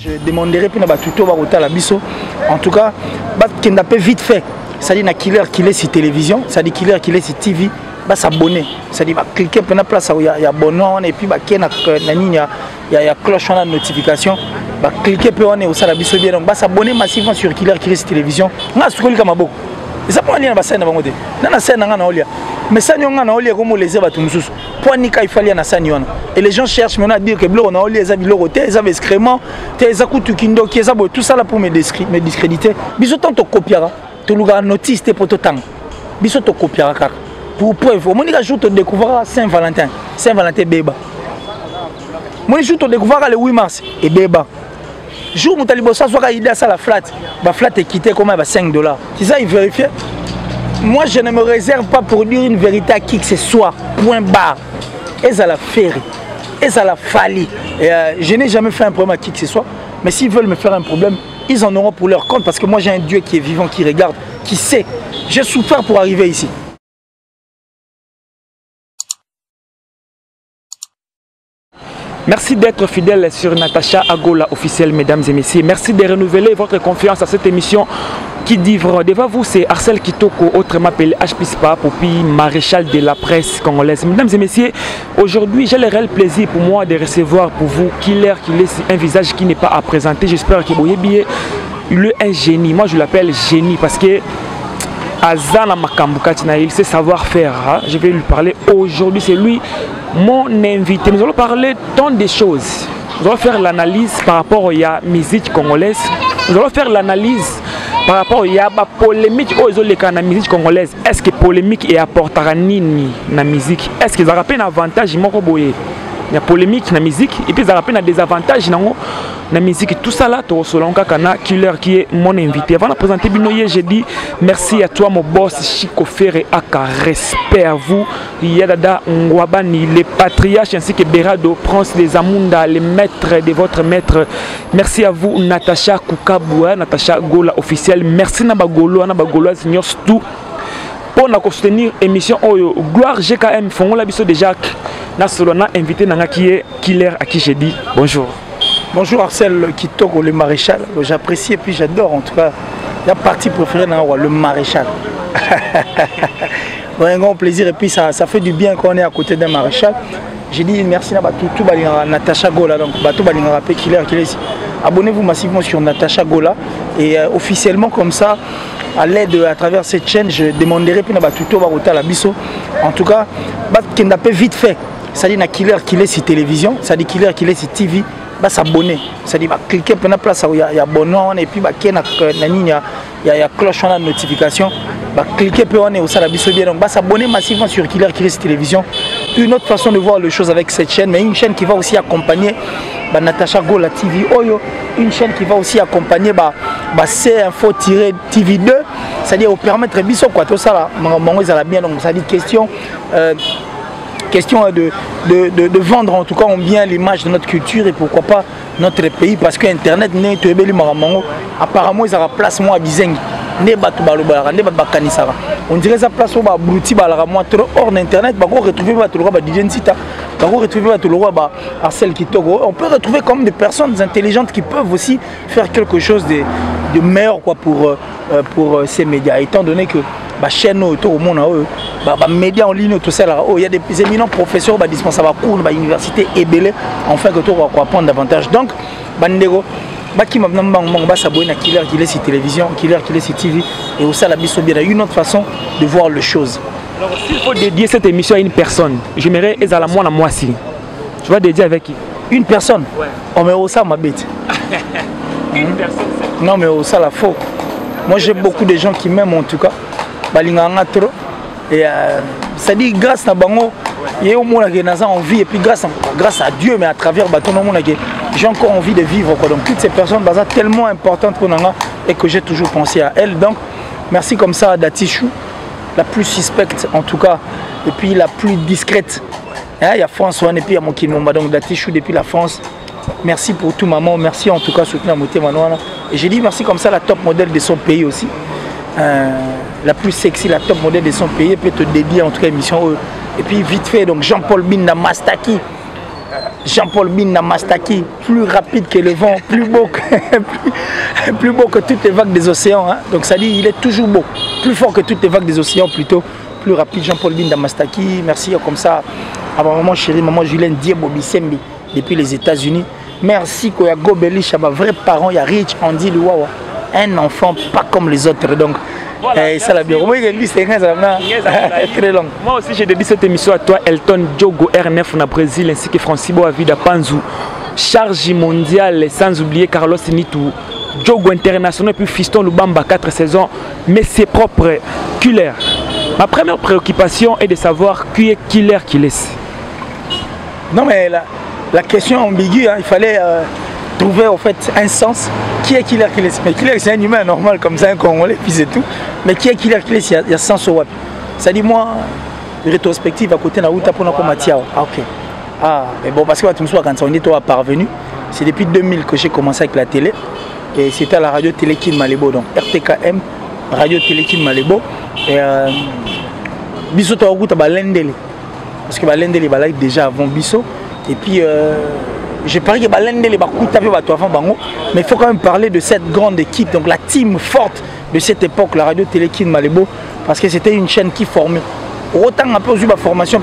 Je demanderai pour tout la biso. En tout cas, qui n'a pas vite fait. Ça dit na killer qui est sur télévision, ça dit killer qui est sur TV, bah s'abonner. Ça dit bah cliquer pour la place où il y a abonnement et puis bah qui na il y a cloche en notification. Bah cliquer pour on est au ça la biso bien donc bah s'abonner massivement sur killer qui est sur télévision. On ce que comme beaucoup. Et ça pas lien na scène bango te. Na scène nga na olia. Mais ça nyonga na olia comme les ba tumususu. Pour ni ka il fallait na scène yona. Et les gens cherchent maintenant à dire que blo na olia za biloko te, za excrément, te za kutu kindo qui za tout ça là pour me discréditer. Biso tant to copiera. Tu as notice pour tout temps. Biso to copiera car. Pour preuve, mon jour te découvrir Saint-Valentin. Saint-Valentin béba. Mon jour te découvrir le 8 mars et béba. Jour où tu as l'impression que tu as la flat, la flat est quittée comme $5. C'est ça, il vérifie. Moi, je ne me réserve pas pour dire une vérité à qui que ce soit. Point barre. Et ça la fait. Et ça la falli. Je n'ai jamais fait un problème à qui que ce soit. Mais s'ils veulent me faire un problème, ils en auront pour leur compte. Parce que moi, j'ai un Dieu qui est vivant, qui regarde, qui sait. J'ai souffert pour arriver ici. Merci d'être fidèle sur Natacha Agola officielle, mesdames et messieurs. Merci de renouveler votre confiance à cette émission qui dit vrai. Devant vous, c'est Arcel Kitoko, autrement appelé HPSPA, Popi, maréchal de la presse congolaise. Mesdames et messieurs, aujourd'hui, j'ai le réel plaisir pour moi de recevoir pour vous Killer qui laisse un visage qui n'est pas à présenter. J'espère que vous avez un génie. Moi, je l'appelle génie parce que Azana Makambukati, il sait savoir faire. Hein? Je vais lui parler aujourd'hui. C'est lui mon invité. Nous allons parler tant de choses. Nous allons faire l'analyse par rapport à la musique congolaise. Nous allons faire l'analyse par rapport à la polémique dans la musique congolaise. Est-ce que polémique est apportera nini dans la musique? Est-ce que ça rappelle un avantage? Il y a polémique dans la musique et puis ça rappelle un désavantage dans la musique. Tout ça là, tu as Killer qui est mon invité. Avant de présenter Binoye, j'ai dit merci à toi mon boss Chico Ferre Aka. Respect à vous. Il y a Dada Ngwabani, les patriarches ainsi que Berado, Prince des Amunda, les maîtres de votre maître. Merci à vous Natacha Koukaboua, Natacha Gola officielle. Merci Nabagolo, Nabagolo, Seigneur tout. Pour nous soutenir l'émission Gloire GKM, Fongola Bisso de Jacques. Nasolona invité Nanga qui est Killer à qui j'ai dit bonjour. Bonjour Arcel Kitoko, le maréchal. J'apprécie et puis j'adore en tout cas. La partie préférée, le maréchal. Un grand plaisir et puis ça fait du bien quand on est à côté d'un maréchal. J'ai dit merci à tout Natacha Gola. Donc Bato Balingara Killer qui est ici. Abonnez-vous massivement sur Natacha Gola. Et officiellement comme ça, à l'aide, à travers cette chaîne, je demanderai pour tout la biso. En tout cas, qui n'a pas vite fait. Ça dit na killer qui est sur télévision, ça dit killer qui est sur TV, bah s'abonner. Ça dit bah cliquer pour la place où il y a abonnement et puis bah qui il y a cloche en notification, bah cliquer pour on est au salabiso bien donc bah s'abonner massivement sur killer qui est sur télévision. Une autre façon de voir les choses avec cette chaîne, mais une chaîne qui va aussi accompagner bah Natacha Gola TV Oyo, une chaîne qui va aussi accompagner bah C-Info-TV2, c'est-à-dire au permettre biso quoi tout ça là, mon ça bien donc ça dit question de vendre en tout cas bien l'image de notre culture et pourquoi pas notre pays parce que internet n'est apparemment ils ont place moi à Bizengi on dirait ça place au Brouti moi trop hors d'internet on retrouver Arcel Kitoko. On peut retrouver comme des personnes intelligentes qui peuvent aussi faire quelque chose de meilleur quoi pour ces médias étant donné que chaîne autour au monde médias en ligne tout ça là il y a des éminents professeurs dispensables cours université et belé enfin que tu vas apprendre davantage donc bandego qui m'a s'abonner à Killer qui est sur télévision Killer qui est sur TV et au ça la biso bien une autre façon de voir les choses. Alors s'il faut dédier cette émission à une personne, j'aimerais ezala moi moi si tu vas dédier avec qui? Une personne. Ouais. Oh mais au ça ma bête. Une personne. Non mais au ça la faux. Moi j'ai beaucoup de gens qui m'aiment en tout cas. Balinganga trop et ça dit grâce à bango il y a au moins envie et puis grâce à Dieu mais à travers bâton j'ai encore envie de vivre quoi. Donc toutes ces personnes sont tellement importantes pour nous et que j'ai toujours pensé à elles donc merci comme ça à Datichou la plus suspecte en tout cas et puis la plus discrète il y a François et puis il y a mon Kinoma donc Datichou depuis la France merci pour tout maman merci en tout cas soutenir Moté Manoana et j'ai dit merci comme ça la top modèle de son pays aussi la plus sexy, la top modèle de son pays peut te dédier en tout cas émission et puis vite fait donc Jean-Paul Binda Mastaki Jean-Paul Binda Mastaki, plus rapide que le vent, plus beau que toutes les vagues des océans. Hein. Donc ça dit, il est toujours beau, plus fort que toutes les vagues des océans, plutôt plus rapide. Jean-Paul Binda Mastaki, merci comme ça à ma maman chérie, maman Julien Diebo Bissembi, depuis les États-Unis. Merci Koya Gobelich, à ma vraie parent, il y a Rich Andy Luwawa, un enfant pas comme les autres. Donc, voilà, ça l'a bien. Très long. Moi aussi, j'ai dédié cette émission à toi, Elton Diogo R9 na Brésil, ainsi que Francibo Avida Panzou, charge mondiale, sans oublier Carlos Nitou, Diogo international, puis Fiston Lubamba, 4 saisons, mais c'est propre, Killer. Ma première préoccupation est de savoir qui est Killer qui laisse. Non, mais la question ambiguë, hein, il fallait trouver en fait un sens. Qui est Killer qui laisse? Mais Killer, c'est un humain normal comme ça, un Congolais, puis c'est tout. Mais qui est Killer qui laisse? Il y a sens au web. Ça dit, moi, rétrospective à côté de Naouta pour notre Matiao. Ah, ok. Ah, mais bon, parce que quand on est toi parvenu, c'est depuis 2000 que j'ai commencé avec la télé. Et c'était à la radio Télékin Malébo, donc RTKM, radio Télékin Malébo. Et Bisso Tawagout à Lendele. Parce que Lendele est déjà avant Bisso. Et puis, j'ai parlé que Lendele est avant Bango. Mais il faut quand même parler de cette grande équipe, donc la team forte de cette époque, la radio Télékin Malébo. Parce que c'était une chaîne qui formait. Autant un peu eu ma formation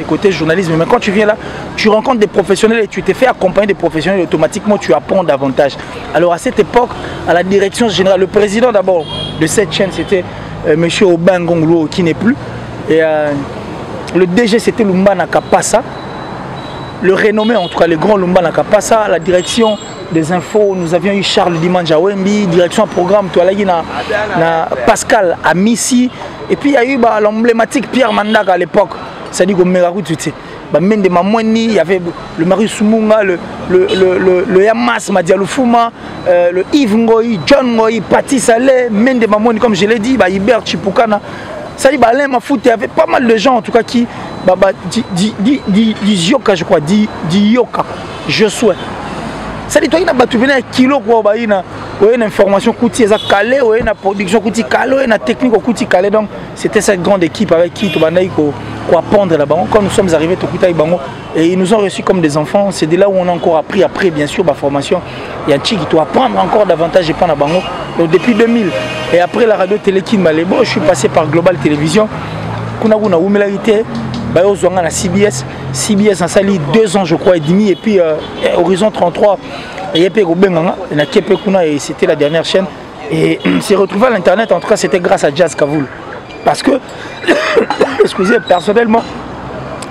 côté journalisme, mais quand tu viens là, tu rencontres des professionnels et tu te fais accompagner des professionnels et automatiquement tu apprends davantage. Alors à cette époque, à la direction générale, le président d'abord de cette chaîne c'était M. Aubin Ngonglo qui n'est plus. Et le DG c'était Lumba Nakapasa. Le renommé en tout cas, le grand Lumba Nakapasa. La direction des infos, nous avions eu Charles Dimanja Wembi, direction programme, na Pascal Amissi. Et puis il y a eu l'emblématique Pierre Mandak à l'époque, c'est-à-dire que Merakou, tu sais. Mende Mamouani, il y avait le Marie Soumunga, le Yamas Madialoufuma, le Yves Ngoï, John Ngoï, Pati Saleh, Mende Mamouani, comme je l'ai dit, Hubert Chipukana. Ça dit, Alain Mafout, il y avait pas mal de gens en tout cas qui, Yoka, je crois, Yoka, je souhaite. Ça dit, toi, il y a un kilo quoi, il y a une information qui est calée, il y a une production qui est calée, il y a une technique qui est calée. Donc, c'était cette grande équipe avec qui tu vas apprendre là-bas. Quand nous sommes arrivés, et ils nous ont reçus comme des enfants. C'est de là où on a encore appris, après, bien sûr, ma formation. Il y a un qui doit apprendre encore davantage et pas à Bango. Donc, depuis 2000, et après la radio Télékin Malébo, je suis passé par Global Télévision. Kuna Oumelarité. À CBS en sali 2 ans je crois et demi et puis Horizon 33 et c'était la dernière chaîne et s'est retrouvé à l'internet. En tout cas c'était grâce à Jazz Kavoul parce que excusez personnellement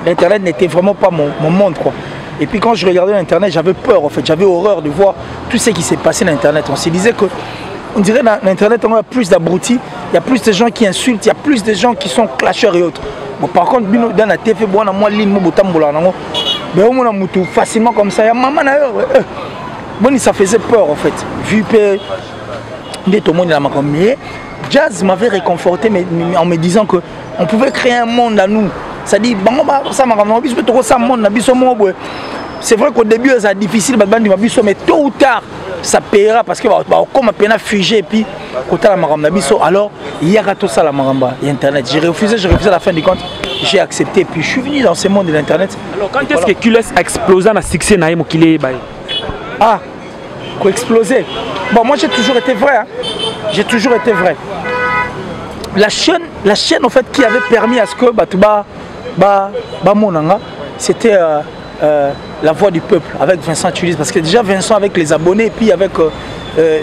l'internet n'était vraiment pas mon monde quoi. Et puis quand je regardais l'internet j'avais peur en fait, j'avais horreur de voir tout ce qui s'est passé dans l'internet. On se disait que on dirait dans l'internet on a plus d'abrutis, il y a plus de gens qui insultent, il y a plus de gens qui sont clasheurs et autres. Bon, par contre, dans la TV, facilement comme ça, ça faisait peur en fait. Vu que tout le monde est là, mais Jazz m'avait réconforté en me disant qu'on pouvait créer un monde à nous. Ça dit, c'est vrai qu'au début c'est difficile, mais tôt ou tard ça paiera parce que comme on a figé et puis alors il y a tout ça la maramba, il y a internet. J'ai refusé à la fin du compte, j'ai accepté puis je suis venu dans ce monde de l'internet. Alors quand est-ce que Kules a explosé dans le succès naïmo qu'il est Ah, quoi exploser. Bon moi j'ai toujours été vrai, hein. J'ai toujours été vrai. La chaîne en fait qui avait permis à ce que Monanga c'était la voix du peuple avec Vincent Tulis parce que déjà Vincent avec les abonnés et puis avec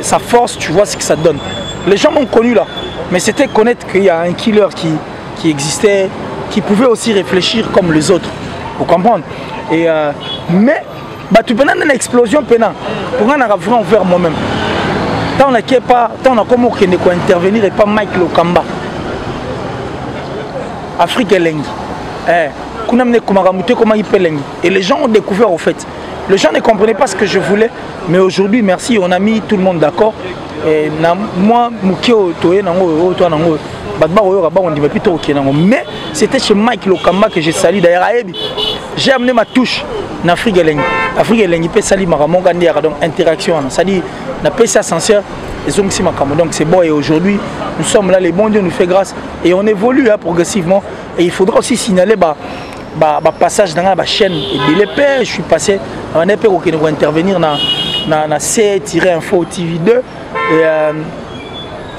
sa force tu vois ce que ça donne. Les gens m'ont connu là mais c'était connaître qu'il y a un killer qui existait, qui pouvait aussi réfléchir comme les autres, vous comprenez. Et mais tu peux une explosion pénale pour un vrai envers moi-même tant on a comment intervenir et pas Mike Lokamba Afrique et Lengi. Et les gens ont découvert au fait. Les gens ne comprenaient pas ce que je voulais, mais aujourd'hui, merci, on a mis tout le monde d'accord. Et moi, mais c'était chez Mike Lokamba que j'ai sali. D'ailleurs, j'ai amené ma touche en Afrique et Lengi. Afrique et Lengi peut sali Maramonga donc interaction. Ça dit, on a fait ça sincère. Donc c'est bon et aujourd'hui, nous sommes là, les bons dieux nous fait grâce et on évolue hein, progressivement. Et il faudra aussi signaler passage dans la chaîne et BLP, je suis passé à un époque où on va intervenir dans C-Info TV2 et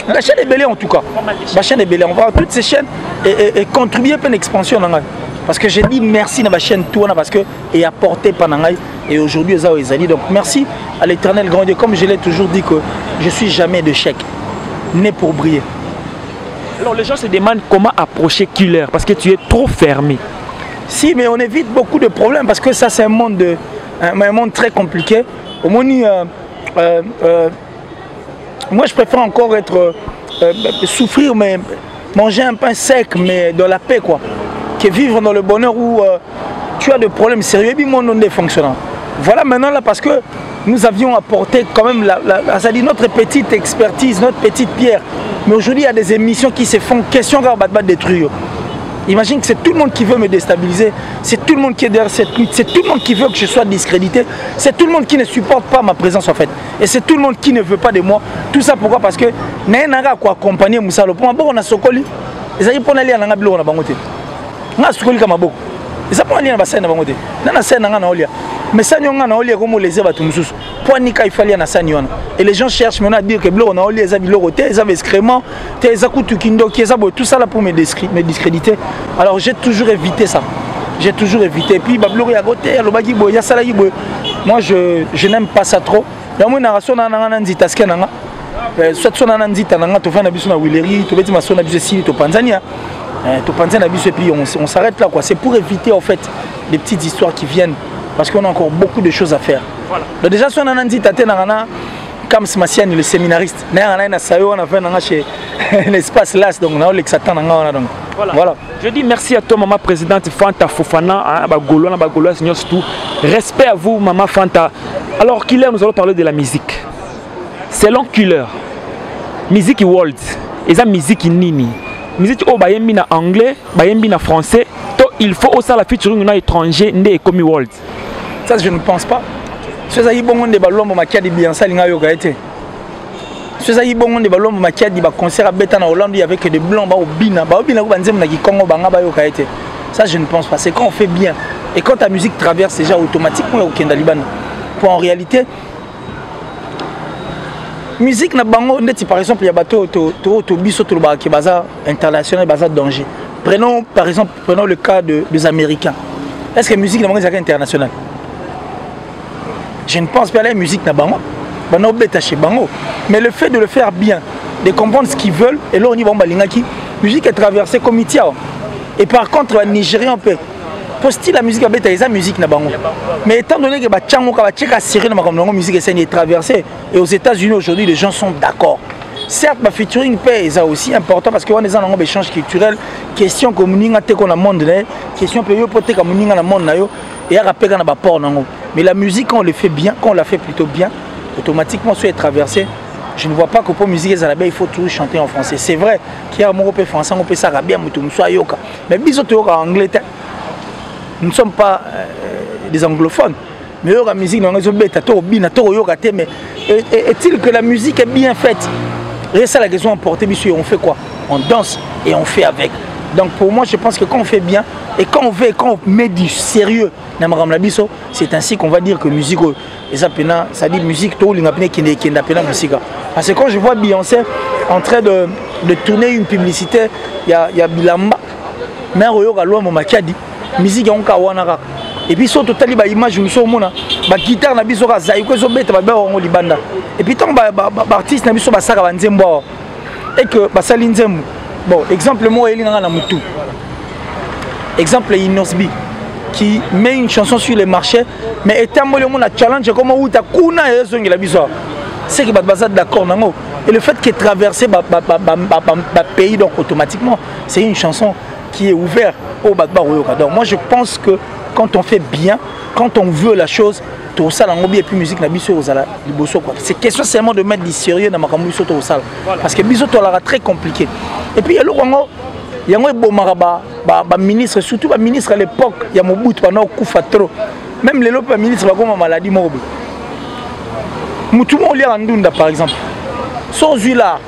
la chaîne est belle en tout cas. La chaîne est belle, on va voir toutes ces chaînes et contribuer à une expansion dans parce que j'ai dit merci à ma chaîne tout parce que et apporté pendant et aujourd'hui ils ont donc merci à l'Éternel grand Dieu, comme je l'ai toujours dit que je suis jamais de chèque né pour briller. Alors les gens se demandent comment approcher Killer parce que tu es trop fermé. Si, mais on évite beaucoup de problèmes parce que ça c'est un monde très compliqué. Au moins, moi je préfère encore être souffrir mais manger un pain sec mais dans la paix quoi, que vivre dans le bonheur où tu as des problèmes sérieux et mon nom est fonctionnant. Voilà maintenant là parce que nous avions apporté quand même c'est-à-dire notre petite expertise, notre petite pierre. Mais aujourd'hui il y a des émissions qui se font question de détruire. Imagine que c'est tout le monde qui veut me déstabiliser, c'est tout le monde qui est derrière cette lutte, c'est tout le monde qui veut que je sois discrédité, c'est tout le monde qui ne supporte pas ma présence en fait. Et c'est tout le monde qui ne veut pas de moi. Tout ça pourquoi? Parce que Naïnaga quoi accompagner Moussalo. Pour moi, on a Sokoli. Et ça y est pour aller à l'Angablo, on a bangoté. On a Sokoli comme Aboko. Et ça pour aller à la scène à bangoté. On a scène à Olia. Mais ça n'y a pas de comme les évates moussous. Pour Nika il fallait à Nasanion. Et les gens cherchent maintenant à dire que Blo on a Olia, les amis l'oroté, les amis excréments, les akutu kindo, qui est tout ça là pour me discréditer. Alors j'ai toujours évité ça. J'ai toujours évité. Et puis Bablo ya goté, ya lobagi boy, ya sala yiboy. Moi je n'aime pas ça trop. La moi narration na nanga nzita skenanga. Soit son na nzita nanga to fana biso na Willery, to beti masona biso si to Tanzania. To Tanzania biso et puis on s'arrête là quoi. C'est pour éviter en fait des petites histoires qui viennent. Parce qu'on a encore beaucoup de choses à faire. Voilà. Donc déjà, si on a dit comme Smassian, le séminariste, on a fait chez l'espace LAS, donc on a l'exatant. Voilà. Je dis merci à toi, maman présidente Fanta Fofana, Bagolo, Seigneur surtout. Respect à vous, maman Fanta. Alors, Killer, nous allons parler de la musique. Selon Killer, musique world, et ça musique nini. Musique au bayembi na anglais, bayembi na français, il faut aussi la featuring na étranger, né comme world. Ça, je ne pense pas. Si vous avez bon de ballon, ma qui a dit bien ça, il y a eu gaieté. Si vous avez bon de ballon, ma qui a dit concert à Bétan en Hollande avec des blancs, au Bina, Congo, gaieté. Ça, je ne pense pas. C'est quand on fait bien. Et quand ta musique traverse déjà automatiquement au Kendaliban. Pour en réalité, musique na bango, par exemple, il y a bateau biso to ba qui baza international, baza danger. Prenons par exemple, le cas des Américains. Est-ce que la musique est internationale? Je ne pense pas à la musique na bango. Mais le fait de le faire bien, de comprendre ce qu'ils veulent, et là on y va en balingaki, la musique est traversée comme Itia. Et par contre, le Nigérien peut. Pour style la musique, il y a musique na bango. Mais étant donné que la musique est traversée, et aux États-Unis aujourd'hui, les gens sont d'accord. Certes, le featuring est aussi important parce qu'on est dans un échange culturel, question que nous avons dans le monde, question que nous avons dans le monde, et à rappeler dans port. Mais la musique, quand on le fait bien, quand on la fait plutôt bien, automatiquement, si elle est traversée, je ne vois pas que pour la musique, il faut toujours chanter en français. C'est vrai qu'il y a un mot français, on peut s'arabia, mais bisous en anglais, nous ne sommes pas des anglophones. Mais la musique, mais est-il que la musique est bien faite? Et ça la question emportée, on fait quoi? On danse et on fait avec. Donc pour moi, je pense que quand on fait bien et quand on fait, quand on met du sérieux, c'est ainsi qu'on va dire que musique, ça dit musique, parce que quand je vois Beyoncé en train de tourner une publicité, il y a Bilamba, mais musique et puis surtout taliba image nous sommes ba guitare na biso ka zaï ko zo beta ba on libanda et puis tant ba artiste na biso ba saka ba nzembo et que ba sali nzembo bon exemple moi elinga na mutu exemple Inosbi qui met une chanson sur le marché mais étant moi le monde a challenge comme où ta kuna et zongi la biso c'est que ba bazat d'accord nango et le fait qu'il traverse ba pays donc automatiquement c'est une chanson qui est ouverte au Bagba Royoka. Donc moi je pense que quand on fait bien, quand on veut la chose, tout ça, et puis musique, c'est question seulement de mettre du sérieux dans ma musique. Parce que bisous, c'est très compliqué. Et puis il y a un ministre, surtout un ministre à l'époque, il y a Mobutu, trop. Même les autres ministres, il y a une maladie. Moutoumou Liarandunda par exemple. Sans là,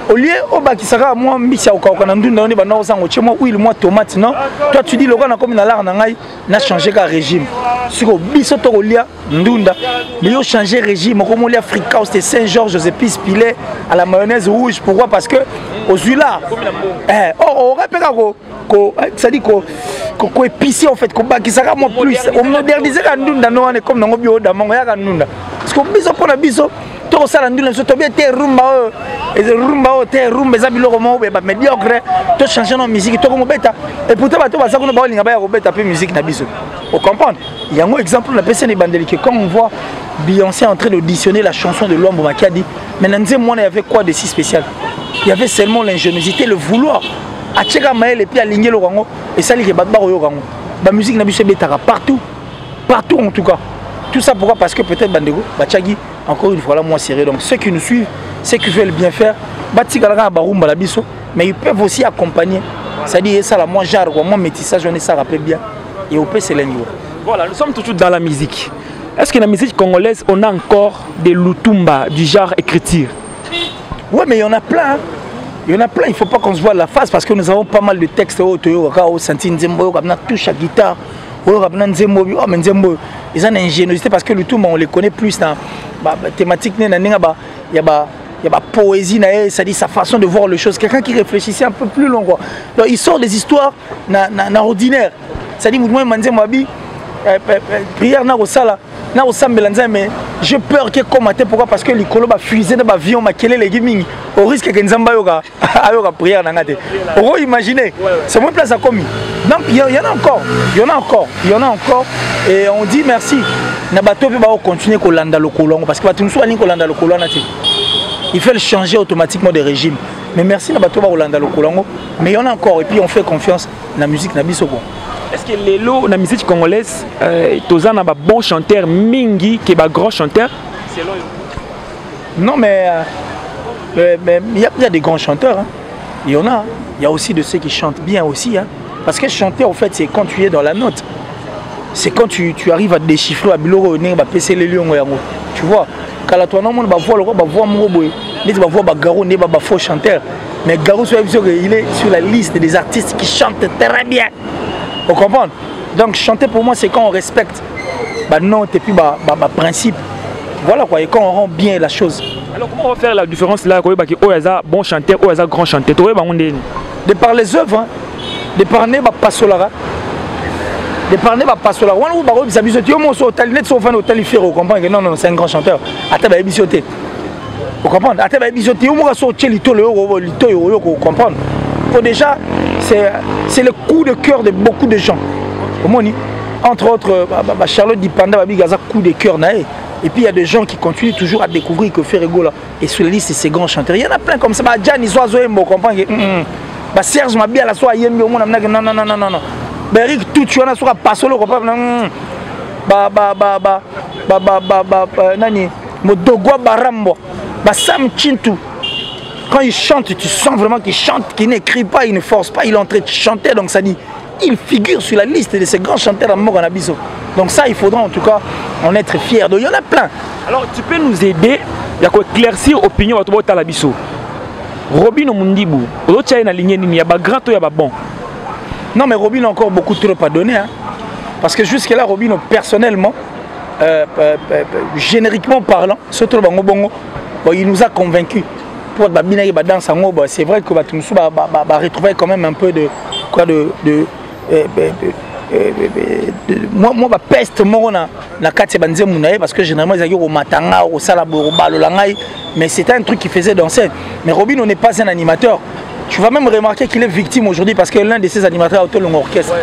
Au lieu qui sera moi mbisa okana ndunda on va na osango chemo huile moi tomate non. Toi tu dis le gars comme na l'art na ngai na changer ka régime. Siko biso to kolia ndunda mais yo changer régime comme on Africa c'était Saint-Georges aux épices pilées à la mayonnaise rouge. Pourquoi? Parce que aux huiles là on rappelle ça dit ko épicé en fait ko bakisaka moi plus on moderniser ka ndunda no on est comme nango bio da mongo ya ka ndunda parce que biso pona biso to sala ndunda so to bien te rumba te rumba za biloko mo ba médiocre to changer nos musique to ko beta et pourtant ba to ba sa ko ba linga ba ya ko beta pe musique na biso on comprend il y a un exemple na PC ni bandeli que quand on voit Beyoncé en train d'auditionner la chanson de Luambo Makiadi mais nanze moi il y avait quoi de si spécial? Il y avait seulement l'ingéniosité, le vouloir. A tcheka maël et puis à ligner le rango et ça li ba rango. Ba musique na biso betara partout en tout cas. Tout ça pourquoi? Parce que peut-être bandego ba tchagi encore une fois là moins sérieux. Donc ceux qui nous suivent, ceux qui veulent bien faire, ba tika ba rumba la biso mais ils peuvent aussi accompagner. C'est-à-dire ça la moins genre quoi, moins métissage on est ça rappelle bien et au c'est l'engo. Voilà, nous sommes toujours dans la musique. Est-ce que dans la musique congolaise on a encore des lutumba du genre écriture? Ouais, mais il y en a plein. Hein. Il y en a plein, il ne faut pas qu'on se voit la face parce que nous avons pas mal de textes au senti Nzembo, on touche à guitare, ils ont une ingéniosité parce que le tout on les connaît plus dans la thématique, il y a poésie, ça dit sa façon de voir les choses, quelqu'un qui réfléchissait un peu plus long. Quoi. Donc, il sort des histoires ordinaires. Ça dit, moi, prière na osala na osambela nzambe j'ai peur que commater pourquoi parce que likolo ba fusée na ba avion makele les gaming au risque que nzamba yoka ayoka prière na ngate on imaginer c'est moins place à commis donc il y en a encore et on dit merci na bato pe ba continuer ko landa lokolongo parce que bato musu ani ko landa lokolona te il fait le changer automatiquement de régime mais merci na bato ba ko landa lokolongo mais il y en a encore et puis on fait confiance na musique na biso. Est-ce que les lots dans la musique congolaise, Tozan a bon chanteur mingi qui est un grand chanteur? Non mais il y a des grands chanteurs. Hein. Il y en a. Hein. Il y a aussi de ceux qui chantent bien aussi. Hein. Parce que chanter en fait c'est quand tu es dans la note. C'est quand tu arrives à déchiffrer à biloro à passer les lions. Tu vois. Quand la toi non monde va voir le va voir Moboy. Il va voir Garo n'est pas faux chanteur. Mais Garo il est sur la liste des artistes qui chantent très bien. Vous comprenez? Donc chanter pour moi c'est quand on respecte non et puis principe. Voilà quoi, et quand on rend bien la chose. Alors comment on va faire la différence là? Bon chanteur ou grand chanteur? De par les œuvres, hein. De par les passolara. De par les passolara. On va vous comprendre que non, c'est un grand chanteur. Vous comprenez? Vous comprenez? Déjà, c'est le coup de cœur de beaucoup de gens. Entre autres, Charlotte Dipanda a un coup de cœur. Et puis il y a des gens qui continuent toujours à découvrir que Ferrego là. Et sur la liste, c'est ces grands chanteurs. Il y en a plein comme ça. Gianni Soazoembo, comprends que Serge Mabia la soie Yembo, non. Eric tout tu en as sur Passolo, Nani, Modogwa Barambo, Sam Chintu. Quand il chante, tu sens vraiment qu'il chante, qu'il n'écrit pas, il ne force pas, il est en train de chanter. Donc ça dit, il figure sur la liste de ces grands chanteurs à mort en abisso. Donc ça, il faudra en tout cas en être fier. Donc il y en a plein. Alors tu peux nous aider à éclaircir l'opinion de l'abisso. Robin Omundibu, l'autre a ligne, il y a grand ou il y a bon. Non mais Robin a encore beaucoup trop à donner. Hein. Parce que jusque-là, Robin, personnellement, génériquement parlant, surtout le Bongo, il nous a convaincus. C'est vrai que retrouver quand même un peu de quoi moi peste morona na kati banze munaye parce que généralement ils au matanga au salabo balolangai mais c'était un truc qui faisait danser. Mais Robin on n'est pas un animateur. Tu vas même remarquer qu'il est victime aujourd'hui parce que l'un de ses animateurs a auto long orchestre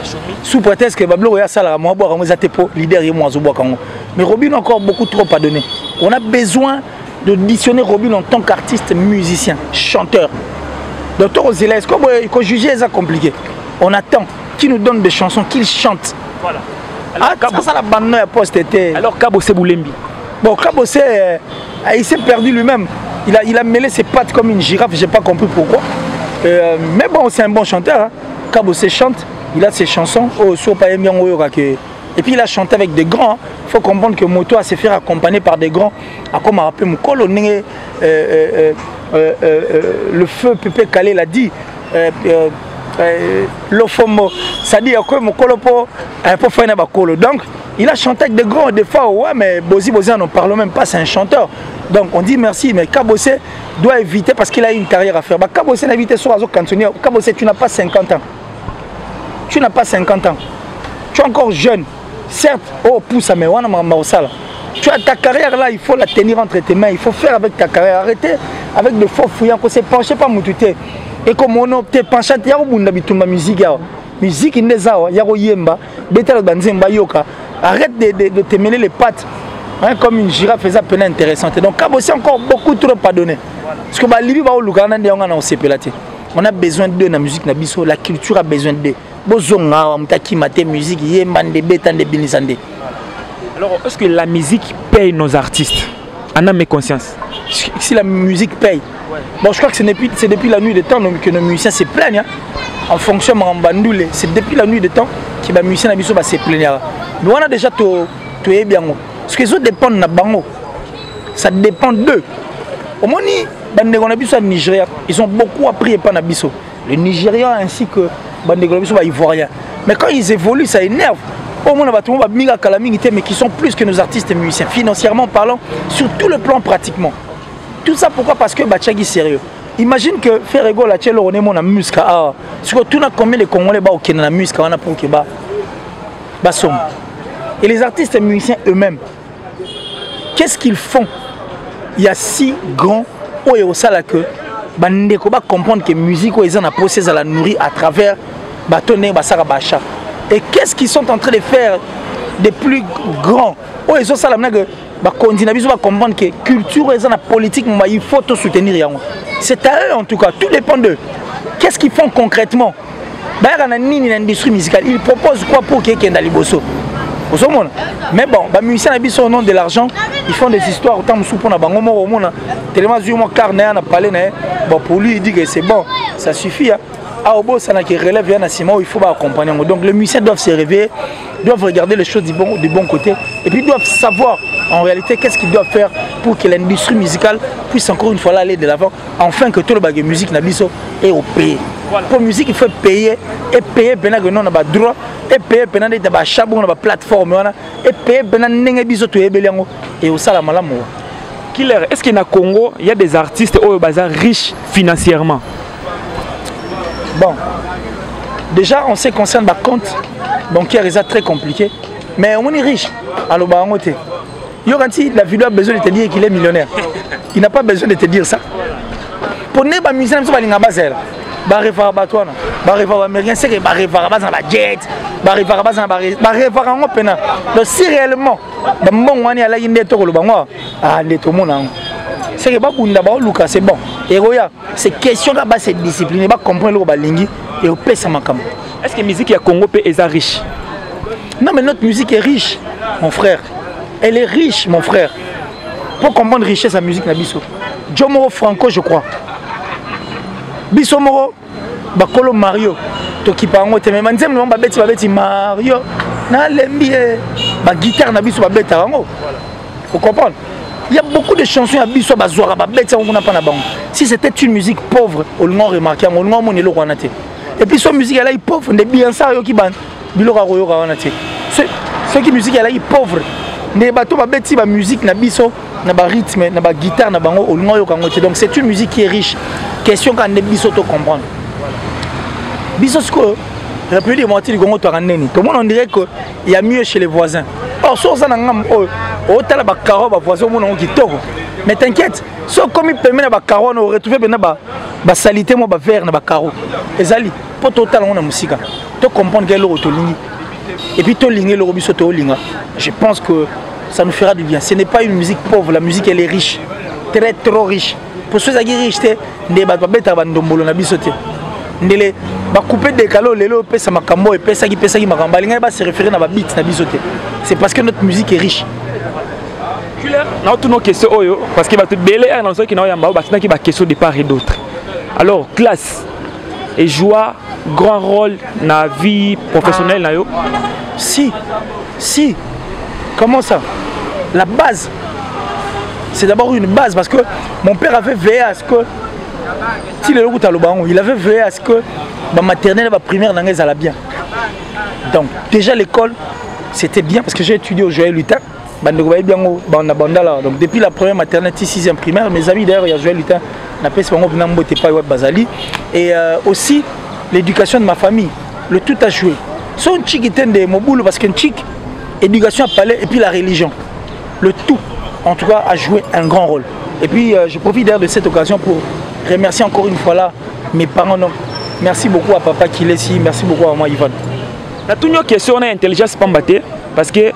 sous prétexte que Bablo ya sala moi boire moi zatepo leader et moi zo boire kango. Mais Robin a encore beaucoup trop à donner. On a besoin d'auditionner Robin en tant qu'artiste musicien, chanteur. Docteur Ozela, est-ce qu'on juger c'est compliqué? On attend qu'il nous donne des chansons, qu'il chante. Voilà. Alors, ça la bande à poste était. Alors Kabose Boulembi. Bon, Kabose, il s'est perdu lui-même. Il a mêlé ses pattes comme une girafe, j'ai pas compris pourquoi. Mais bon, c'est un bon chanteur. Hein. Kabose chante, il a ses chansons. Oh, sur pas bien que Et puis il a chanté avec des grands. Il faut comprendre que Moto a se fait accompagner par des grands. Comme rappelé Moukolo, le feu Pépé Calé l'a dit. L'ofomo, ça dit que Moukolo pour faire un bakolo. Donc il a chanté avec des grands. Des fois, ouais, mais Bozi on n'en parle même pas, c'est un chanteur. Donc on dit merci, mais Kabossé doit éviter parce qu'il a une carrière à faire. Kabossé n'a évité sur Azo Cantonier. Kabossé, tu n'as pas 50 ans. Tu n'as pas 50 ans. Tu es encore jeune. Certes, oh, pousse à mes tu as ta carrière là, il faut la tenir entre tes mains. Il faut faire avec ta carrière. Arrêtez avec de faux fouillants. Qu'on s'est penché pas moutouté. Et comme on a été penché, il y a une musique. Musique, il y a yemba. Arrête de te mêler les pattes. Hein, comme une girafe faisait peine intéressante. Donc, Kabossé encore beaucoup trop pas donné. Parce que on a besoin d'eux dans la musique, la culture a besoin d'eux. Alors, est-ce que la musique paye nos artistes? En âme et conscience. Si la musique paye, ouais. Bon, je crois que c'est depuis la nuit des temps que nos musiciens se plaignent. Hein. En fonction de Mambandoule, c'est depuis la nuit des temps que les musiciens va se plaindre. Mais on a déjà tout bien. Parce que les autres dépendent de Bango. Ça dépend d'eux. Au moins, les Nigériens, ils ont beaucoup appris par Nabiso. Les Nigériens ainsi que les Ivoiriens. Mais quand ils évoluent, ça énerve. Au moins, on va mais qui sont plus que nos artistes et musiciens, financièrement parlant, sur tout le plan pratiquement. Tout ça pourquoi? Parce que Bachagi est sérieux. Imagine que Ferrego la tchelo on est mon musique. Ah, sur tout n'a combien de Congolais bas au Kenya la musique on a pour que bas somme. Et les artistes et musiciens eux-mêmes, qu'est-ce qu'ils font? Il y a si grand où et au sala que bandeko ba comprendre que musique où ils en a procès à la nourrir à travers bâtonner basara bacha. Et qu'est-ce qu'ils sont en train de faire des plus grands? Où ils ont ça la que bah continuer à comprendre que culture et la politique il faut tout soutenir. C'est à eux en tout cas, tout dépend d'eux. Qu'est-ce qu'ils font concrètement? L'industrie musicale, ils proposent quoi pour qu'il y ait un Liboso? Mais bon, les musiciens ont au nom de l'argent, ils font des histoires autant pour la banque au monde. Tellement mon carnet a parlé, bon pour lui il dit que c'est bon, ça suffit. Ah au beau ça n'a qui relève il faut accompagner. Donc les musiciens doivent se réveiller, doivent regarder les choses du bon côté et puis doivent savoir en réalité qu'est-ce qu'ils doivent faire pour que l'industrie musicale puisse encore une fois là aller de l'avant, afin que tout le bagage musique nabiso est au pays. Voilà. Pour musique il faut payer et payer pendant que nous on a droit et payer pendant des chabons on a plateforme et payer pendant n'engue biso to ebeliango et au sala malamu. Killer, est-ce qu'il y a Congo il y a des artistes au bazar riches financièrement? Bon, déjà on sait concerne le compte bancaire est très compliqué, mais on est riche. Alors bah on la vidéo a besoin de te dire qu'il est millionnaire. Il n'a pas besoin de te dire ça. Pour ne pas musicien, il n'y a pas de barrefa batouana, barrefa américain, c'est que barrefa dans la jet, barrefa dans barrefa en open. Donc si réellement, bon on est à la inde to le bango, ah les tout monde. C'est que pas pour d'abord Lucas c'est bon. Et regarde, c'est question de base cette discipline, pas comprendre le balingi et au pèse ça makam. Est-ce que la musique à Congo est riche? Non mais notre musique est riche, mon frère. Elle est riche, mon frère. Pour comprendre la richesse de la musique, Nabiso. Jomoro Franco, je crois. Bissomoro, Bakolo Mario. Toki Pango, mais manzem non babeti Mario. Na lembi ba guitare Nabiso babeti rango. Faut comprendre. Il y a beaucoup de chansons à Bisso Bazouara babeti on n'a pas na bango. Si c'était une musique pauvre, on l'a remarqué, on l'a monné le roi. Et puis son musique elle est pauvre, des bien ça yo ki ban. Bilora royo rawanate. Ceux qui musique elle est pauvre. Les bateaux babeti ba musique na biso na ba rythme na ba guitare na bango olunga yo kangote. Donc c'est une musique qui est riche. Question quand ne biso to comprendre. Biso ce que la plus de moitié du Congo to raneni. Tout le monde on dirait que il y a mieux chez les voisins. Or so ça na ngam o tala ba karo ba voisin mo na kitoko. Mais t'inquiète, so comme il permet na ba karo on retrouver bena ba salité mo ba verre na ba karo. Ezali pour total on a musique. To comprendre que l'eau to lingi. Et puis je pense que ça nous fera du bien. Ce n'est pas une musique pauvre, la musique elle est riche, très trop riche. Pour ceux qui sont riches, ne va pas mettre bandombolo na bisoté. Ne va couper des calos, les lots pesa makambo et pesa qui makamba. Linga va se référer na ba beat na bisoté. C'est parce que notre musique est riche. Non, toutes nos questions parce qu'il va te belé dans ceux qui n'ont pas parce qu'il va question de part et d'autre. Alors classe et joie grand rôle dans la vie professionnelle na yo. Si Si, comment ça? La base, c'est d'abord une base parce que mon père avait veillé à ce que, il avait veillé à ce que ma maternelle et ma primaire n'engagent à la bien. Donc déjà l'école, c'était bien parce que j'ai étudié au Joël Lutin. Donc depuis la première maternelle, 6e primaire, mes amis d'ailleurs, il y a Joël Lutin, et aussi l'éducation de ma famille, le tout a joué. C'est un chic qui de mon boulot parce qu'un chic, éducation à palais et puis la religion, le tout en tout cas a joué un grand rôle. Et puis je profite d'ailleurs de cette occasion pour remercier encore une fois là mes parents. Donc merci beaucoup à papa qui est ici, merci beaucoup à moi Yvonne. La toute question on a intelligence pambaté parce que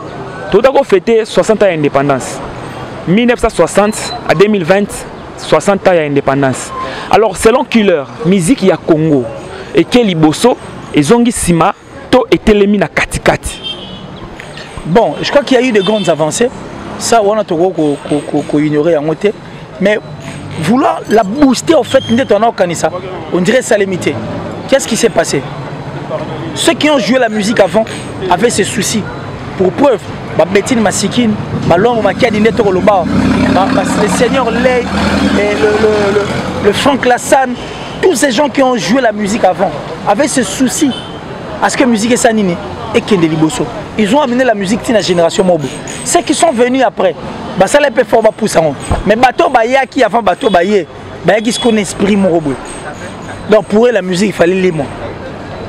tout d'abord fêté 60 ans d'indépendance. 1960 à 2020, 60 ans d'indépendance. Alors selon Killer, musique ya Congo et Kelly Bosso et Zongi Sima, to et Telemi na Katikati. Bon, je crois qu'il y a eu de grandes avancées. Ça, on a tout ignoré en côté. Mais vouloir la booster, en fait, on dirait ça limité. Qu'est-ce qui s'est passé? Ceux qui ont joué la musique avant avaient ces soucis. Pour preuve, Betine Masikine, le Seigneur Ley, le Franck Lassane, tous ces gens qui ont joué la musique avant avaient ce souci à ce que la musique est sanine et Kendeli Bosso. Ils ont amené la musique dans la génération mobile. Ceux qui sont venus après, ça les peut faire pour ça. Mais bateau Baya qui avant bateau Baye, qui se connaît esprit mobile. Donc pour eux la musique il fallait les mots.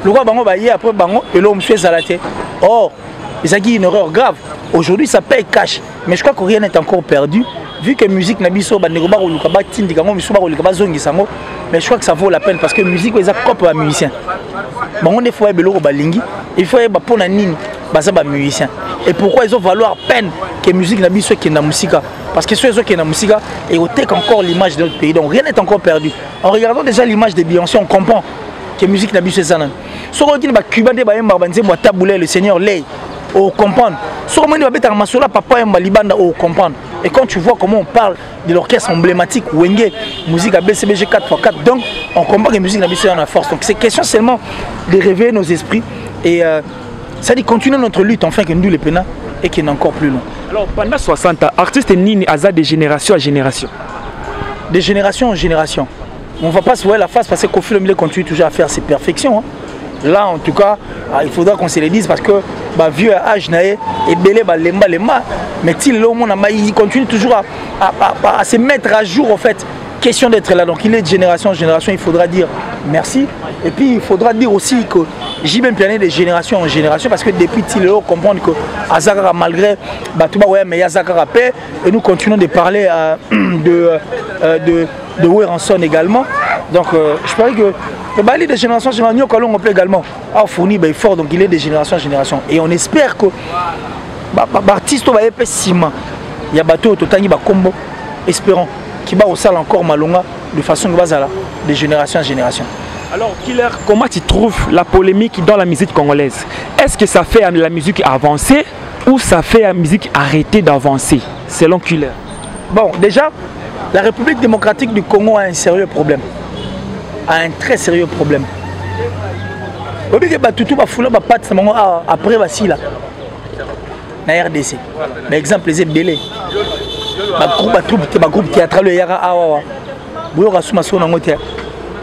Le roi Bango Baye après Bango et l'homme fait Zalaté. Or, ils ont dit une erreur grave. Aujourd'hui ça paye cash. Mais je crois que rien n'est encore perdu. Vu que la musique n'a pas mais je crois que ça vaut la peine parce que la musique est propre à musicien. Bon, on est faut il faut pour la nini, musicien. Et pourquoi ils ont valoir peine que la musique n'a pas qui est dans la musique? Parce que ceux qui sont dans la musique et au tech encore l'image de notre pays. Donc rien n'est encore perdu. En regardant déjà l'image de Beyoncé, on comprend que la musique n'a pas ça. Si on dit que Cuba le Seigneur Ley, on comprend. Si on dit que papa et Malibanda, on comprend. Et quand tu vois comment on parle de l'orchestre emblématique Wenge, musique à BCBG 4x4, donc on comprend que la musique n'a pas la force. Donc c'est question seulement de réveiller nos esprits et ça dit continuer notre lutte enfin que nous les pénats et qu'il est encore plus long. Alors pendant 60 ans, artiste Nini Aza de génération à génération. De génération en génération. On ne va pas se voir la face parce qu'au fil il continue toujours à faire ses perfections. Hein. Là en tout cas, il faudra qu'on se le dise parce que vieux âge et belé lemba mais il continue toujours à se mettre à jour en fait. Question d'être là, donc il est de génération en génération, il faudra dire merci. Et puis il faudra dire aussi que j'ai bien plané de génération en génération parce que depuis Tilelo comprendre que Azakara malgré mais Azakara paix et nous continuons de parler de Weranson également. Donc je parie que il est de génération en génération, on peut également fournir fort, donc il est de génération en génération. Et on espère que l'artiste va être Sima, il y a bateau Totani Bakombo, espérons qu'il va au salle encore Malonga de façon de génération en génération. Alors Killer, comment tu trouves la polémique dans la musique congolaise? Est-ce que ça fait la musique avancer ou ça fait la musique arrêter d'avancer selon Killer? Bon, déjà, la République démocratique du Congo a un sérieux problème. A un très sérieux problème. Après Vassila, na RDC. Par exemple, les Belé. Groupe théâtral Yara Awawa. Boyoka Soumasso Nangote.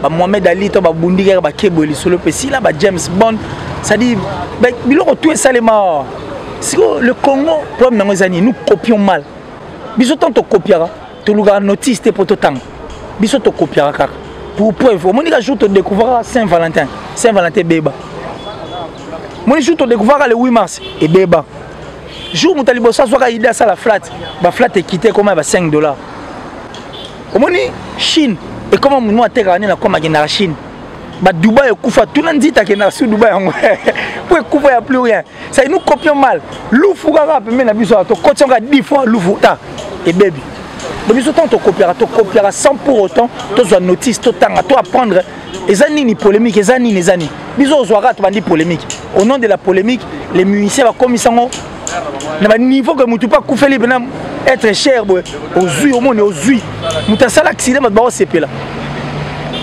Mohamed Ali, Bundiga, Keboli, Solo Pesila, James Bond. Ça dit, tout est salement. Si le Congo, nous copions mal. Bisous tant to copiera, tu nous notice pour tout temps. Bisous to copiera car. Pour preuve, au moment où tu découvriras Saint-Valentin, Saint-Valentin Béba. Moi, je te découvrirai le 8 mars et Béba. Jour où tu as l'idée à la flat, la flat est quittée comme $5. Au moment où Chine, et comment nous avons comme la Chine, Dubaï est Koufa, tout le monde dit que c'est Dubaï. Pour Koufa, il n'y a plus rien. Ça nous copions mal. Loufou, même la biso, tu copies 10 fois Loufou et baby. Donc, tu copieras sans pour autant, tu as notice, tu as apprendre. Et ça ni polémique, et ça ni les années. Bisous, tu as polémique. Au nom de la polémique, les musiciens vont comme ils sont. Le niveau que tu pas couper être cher aux yeux, au monde aux yeux. Tu as ça l'accident, c'est là.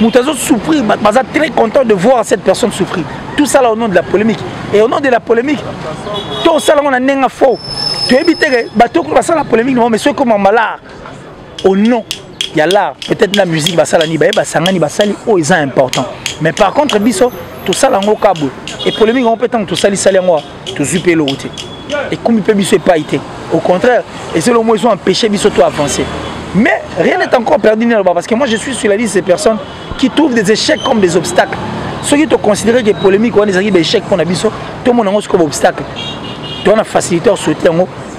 Moutazo souffrir, Baza très content de voir cette personne souffrir. Tout ça là au nom de la polémique. Et au nom de la polémique, tout ça là on a n'enga faux. Tu évites que bateau comme ça la polémique, mais ceux comme en malard. Au nom, il y a l'art, peut-être la musique, ça c'est important. Mais par contre, biso, tout ça là on cabo. Et polémique on peut tant tout ça les moi, tout super le route. Et comme il peut biso pas été. Au contraire, et c'est le mot ils ont empêché biso tout avancer. Mais rien n'est encore perdu là-bas parce que moi je suis sur la liste de ces personnes qui trouvent des échecs comme des obstacles. Ceux qui te considèrent que polémique ou des échecs qu'on a biso, tout le monde a comme obstacle. Tu as un facilitateur sauter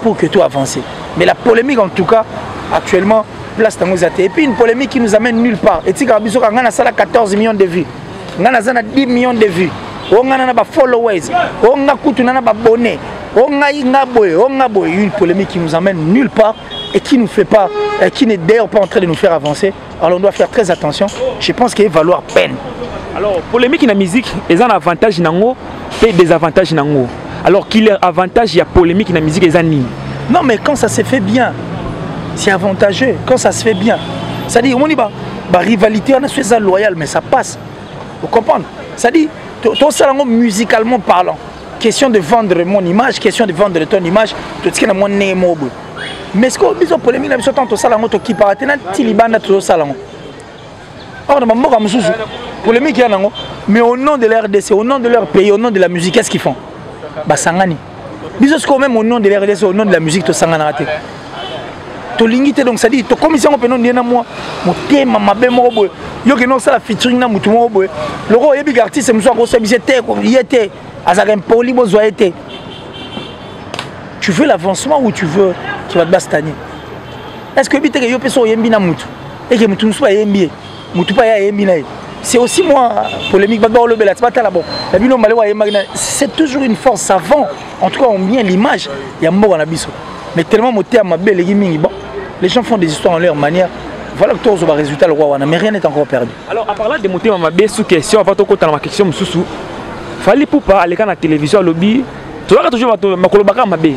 pour que tout avance. Mais la polémique en tout cas, actuellement, place dans nos athées. Et puis une polémique qui nous amène nulle part. Et si on a 14 millions de vues, on a 10 millions de vues, on a des followers, on a des abonnés, on a une polémique qui nous amène nulle part et qui nous fait pas, qui n'est d'ailleurs pas en train de nous faire avancer. Alors on doit faire très attention. Je pense qu'il va valoir peine. Alors polémique dans la musique, ils ont un avantage et des avantages. Alors qu'il y a avantage, il y a polémique dans la musique, ils ont. Non mais quand ça se fait bien, c'est avantageux. Quand ça se fait bien, c'est-à-dire on y va, rivalité on a fait ça loyal, mais ça passe. Vous comprenez? C'est-à-dire tout ça musicalement parlant. Question de vendre mon image, question de vendre ton image, tout ce qui est mon nez mobile. Mais ce qu'on dit polémique, c'est que tout ça qui part, tout ça. Or, polémique, mais au nom de l'RDC, au nom de leur pays, au nom de la musique, qu'est-ce qu'ils font? Sangani. Bisous quand même au nom de l'RDC, au nom de la musique, tu sangana raté. Tu l'ingité donc ça dit, tu commission on peut non dire moi, mon thème ma belle mobo. Yo que non ça la featuring na mutu mobo. Le roi et big artiste me soit grosse bisete, il était, azagem poli bozo été. Tu veux l'avancement ou tu veux tu vas te bastagner? Est-ce que bité que yo peso yembi na mutu et que mutu soit yembi, mutu pas yembi na. C'est aussi moi polémique badba le bela, c'est pas là bon. La bino malwa yemba, c'est toujours une force savant. En tout cas, on bien l'image, il y a mort en abisso. Mais tellement mon terme ma belle bon. Les gens font des histoires en leur manière. Voilà que tous les résultats le roi mais rien n'est encore perdu. Alors en parlant de monter ma belle sous question, avant de côté dans ma question sous fallait pour pas aller à la télévision lobby. Tu vois toujours ma kolobaka ma belle.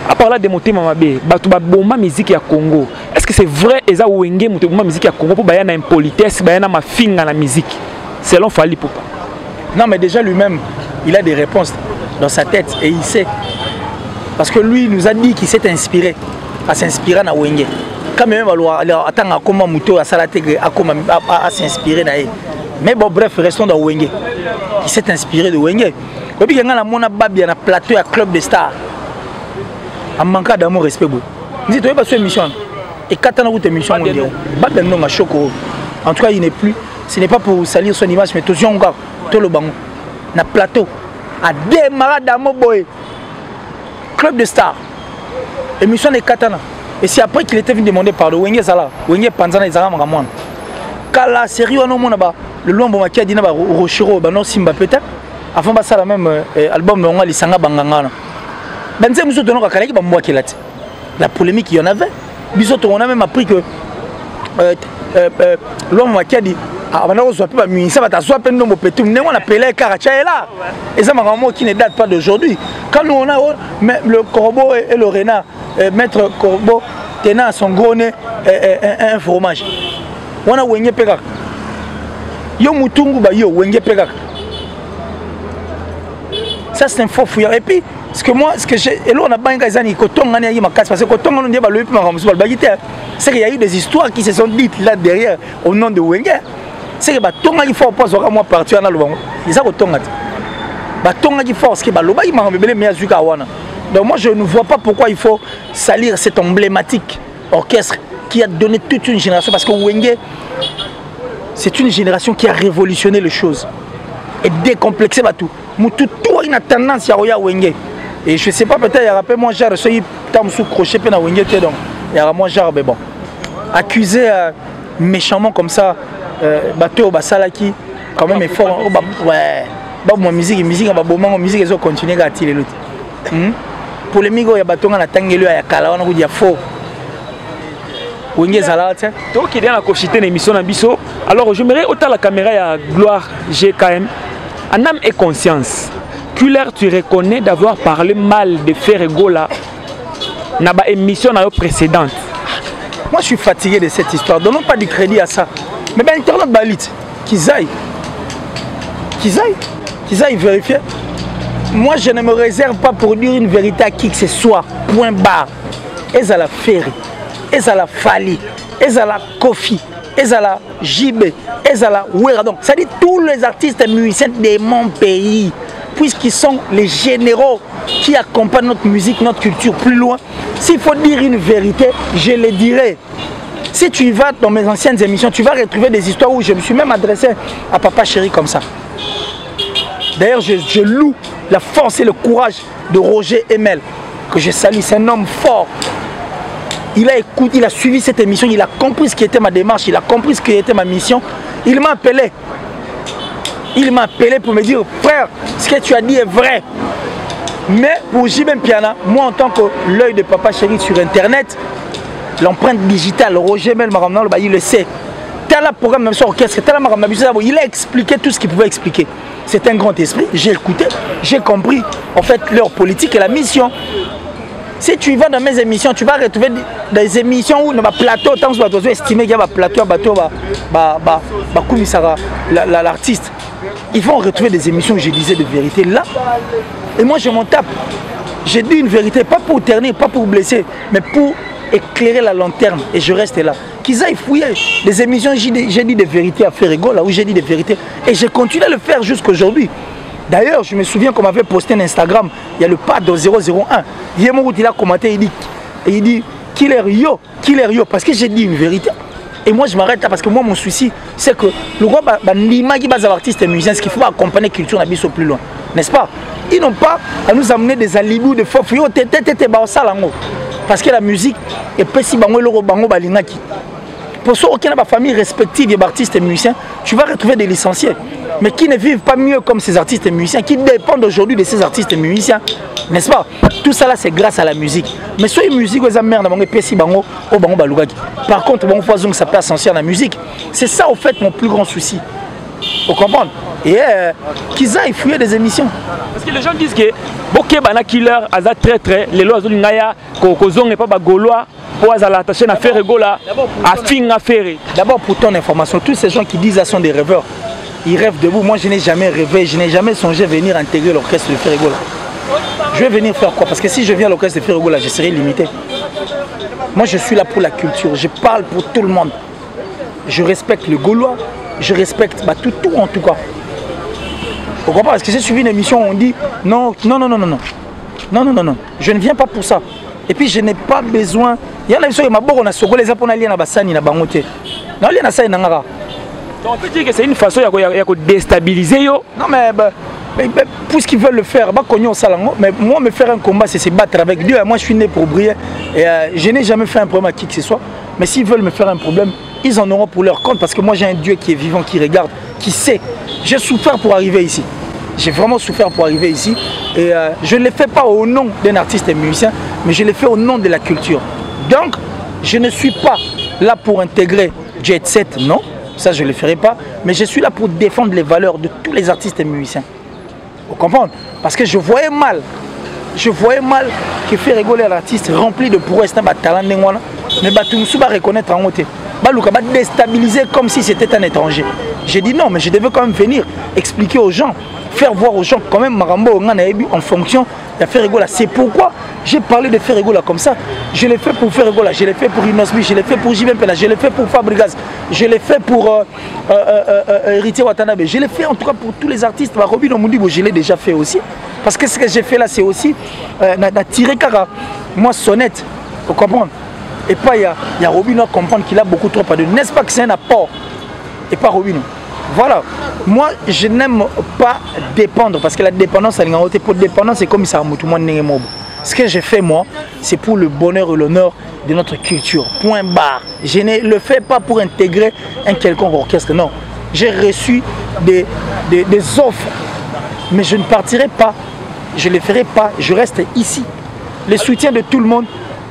À parler de monter ma belle, batu ba bomba musique ya Congo. Est-ce que c'est vrai eza wenge monter bomba musique ya Congo pour bayana impolitesse, bayana ma finga la musique. Selon Fally Poupa. Non mais déjà lui-même, il a des réponses dans sa tête et il sait. Parce que lui nous a dit qu'il s'est inspiré à s'inspirer à Wenge. Quand même, il attend comment Mouto à s'inspirer. Mais bon, bref, restons dans Wenge. Il s'est inspiré de Wenge. Et puis, il y a un babi à plateau à Club des Stars. En manquant d'amour, respect. Vous dites, pas sur émission. Et quand on a une émission, on dit, en tout cas, il n'est plus. Ce n'est pas pour salir son image, mais tout le monde, tout le banc, na plateau, à démarrer d'amour, boy. Club des Stars. Émission de Katana. Et c'est après qu'il était venu demander pardon. Wenge Zala, Wenge Panzana Zara Magamon. Quand la série on a le Lombo Maki a dit Rochiro, non Simba peut-être. Avant ça la même album on a les Sanga Bangangana. Benze Mousso Dono Kakalaki Bamwa qui l'a. La polémique il y en avait. Bisotto on a même appris que Lombo Maki a dit avant on soit pas mis ça va t'asseoir peine de mon petit on a appelé Karacha est là. Et ça Magamo qui ne date pas d'aujourd'hui. Quand nous on a le corbeau et le renard, maître corbeau tenant son gros nez un fromage. On a Wenge Pegak. Yo Mutungu ba yo Wenge Pegak. Ça c'est un faux fouillard. Et puis ce que j'ai et là on a banga zani kotonga ni ma casse parce que kotonga on dit ba le plus ma ramusu ba gité. C'est qu'il y a eu des histoires qui se sont dites là derrière au nom de Wenge. C'est que ba tonga il faut pas zo moi partir na lubango. Ils a kotonga. Batonga qui force qui baloba il m'a rebellé mais azuka wana. Donc moi je ne vois pas pourquoi il faut salir cet emblématique orchestre qui a donné toute une génération parce que Wenge c'est une génération qui a révolutionné les choses et décomplexé tout. Moutou tout a une tendance à Wenge et je sais pas peut-être il y aura pas moins cher ce qui tam sous crochet pe na Wenge te donc il y aura moins cher mais bon accusé méchamment comme ça bateau basalaki quand même effort ouais. Bah moi musique musique ils ont continué à tirer l'autre. Polémique il y a batonga na tangelo ya kala wana ko dia faux. Wenge zala tiens. Toi qui est dans la cofité l'émission na biso. Alors j'aimerais autant la caméra ya Gloire GKM. En âme et conscience. Kuller tu reconnais d'avoir parlé mal de Ferregola na ba émission précédente. Moi je suis fatigué de cette histoire. Donnons pas du crédit à ça. Mais ben internet balit, qu'ils aillent vérifier. Moi je ne me réserve pas pour dire une vérité à qui que ce soit, point barre. Et à la Ferry, et à la Fali, et à la Kofi, et à la JB, et à la Ouera. Donc ça dit tous les artistes musiciens de mon pays, puisqu'ils sont les généraux qui accompagnent notre musique, notre culture plus loin. S'il faut dire une vérité, je le dirai. Si tu vas dans mes anciennes émissions, tu vas retrouver des histoires où je me suis même adressé à Papa Chéri comme ça. D'ailleurs, je loue la force et le courage de Roger Emel, que je salue. C'est un homme fort. Il a écouté, il a suivi cette émission, il a compris ce qui était ma démarche, il a compris ce qui était ma mission. Il m'a appelé. Il m'a appelé pour me dire, frère, ce que tu as dit est vrai. Mais pour J.B. Piana, moi en tant que l'œil de Papa Chéri sur Internet, l'empreinte digitale, Roger Mel Maramna, il le sait. Tel programme, même sur orchestre, il a expliqué tout ce qu'il pouvait expliquer. C'est un grand esprit, j'ai écouté, j'ai compris en fait leur politique et la mission. Si tu vas dans mes émissions, tu vas retrouver des émissions où dans le plateau, tant que tu as estimé qu'il y a un plateau, l'artiste. Ils vont retrouver des émissions où je disais de vérité là. Et moi je m'en tape. J'ai dit une vérité, pas pour ternir, pas pour blesser, mais pour éclairer la lanterne. Et je reste là. Qu'ils aillent fouiller des émissions, j'ai dit des vérités à Ferrigo, là où j'ai dit des vérités. Et j'ai continué à le faire jusqu'à aujourd'hui. D'ailleurs, je me souviens qu'on m'avait posté un Instagram, il y a le pad 001. Il a commenté, il dit Killer Yo, parce que j'ai dit une vérité. Et moi je m'arrête là parce que moi mon souci c'est que le roi l'image des artistes et musiciens, ce qu'il faut accompagner la culture au plus loin, n'est-ce pas? Ils n'ont pas à nous amener des alibis de faux. Parce que la musique est précis balingaki. Pour ceux qui ont des familles respectives des artistes et musiciens, tu vas retrouver des licenciés, mais qui ne vivent pas mieux comme ces artistes et musiciens, qui dépendent aujourd'hui de ces artistes et musiciens, n'est-ce pas? Tout ça là c'est grâce à la musique. Mais soit une musique par contre, ça peut ascensionner la musique. C'est ça au fait mon plus grand souci. Vous comprenez? Et qu'ils aillent fouiller des émissions. Parce que les gens disent que Boké Bana Killer a très les lois de Naya, Kozong n'est pas Gaulois. D'abord pour ton information, tous ces gens qui disent ça sont des rêveurs. Ils rêvent de vous. Moi je n'ai jamais rêvé, je n'ai jamais songé venir intégrer l'orchestre de Ferrigola. Je vais venir faire quoi? Parce que si je viens à l'orchestre de Ferrigola, je serai limité. Moi je suis là pour la culture, je parle pour tout le monde. Je respecte le Gaulois, je respecte tout en tout cas. Pourquoi pas? Parce que j'ai suivi une émission où on dit non, je ne viens pas pour ça. Et puis je n'ai pas besoin. Il y a des gens qui ont les Japonais na basani na bangote. Non, il y a ça nangara. Donc on peut dire que c'est une façon de déstabiliser yo. Non mais puisqu'ils veulent le faire, mais moi me faire un combat c'est se battre avec Dieu. Moi je suis né pour briller et je n'ai jamais fait un problème à qui que ce soit. Mais s'ils veulent me faire un problème, ils en auront pour leur compte parce que moi j'ai un Dieu qui est vivant, qui regarde, qui sait. J'ai souffert pour arriver ici. J'ai vraiment souffert pour arriver ici et je ne le fais pas au nom d'un artiste et musicien, mais je le fais au nom de la culture. Donc, je ne suis pas là pour intégrer Jet Set, non, ça je ne le ferai pas, mais je suis là pour défendre les valeurs de tous les artistes et musiciens. Vous comprenez? Parce que je voyais mal que faire rigoler l'artiste rempli de prouesses, mais tout le monde va reconnaître en haut. Va déstabiliser comme si c'était un étranger. J'ai dit non, mais je devais quand même venir expliquer aux gens, faire voir aux gens quand même Marambo en fonction de Ferrigola. C'est pourquoi j'ai parlé de Ferrigola comme ça. Je l'ai fait pour Ferrigola, je l'ai fait pour Inosbi, je l'ai fait pour J.B. Piana, je l'ai fait pour Fabregas, je l'ai fait pour Héritier Watanabe, je l'ai fait en tout cas pour tous les artistes. Robin Omudibo, je l'ai déjà fait aussi. Parce que ce que j'ai fait là, c'est aussi tirer Kara. Moi, sonnette, vous comprenez? Et pas il y a Robin à comprendre qu'il a beaucoup trop à donner. N'est-ce pas que c'est un apport? Et pas Robin. Voilà. Moi, je n'aime pas dépendre parce que la dépendance, pour dépendance, c'est comme ça. Ce que j'ai fait, moi, c'est pour le bonheur et l'honneur de notre culture. Point barre. Je ne le fais pas pour intégrer un quelconque orchestre. Non. J'ai reçu des offres, mais je ne partirai pas. Je ne le ferai pas. Je reste ici. Le soutien de tout le monde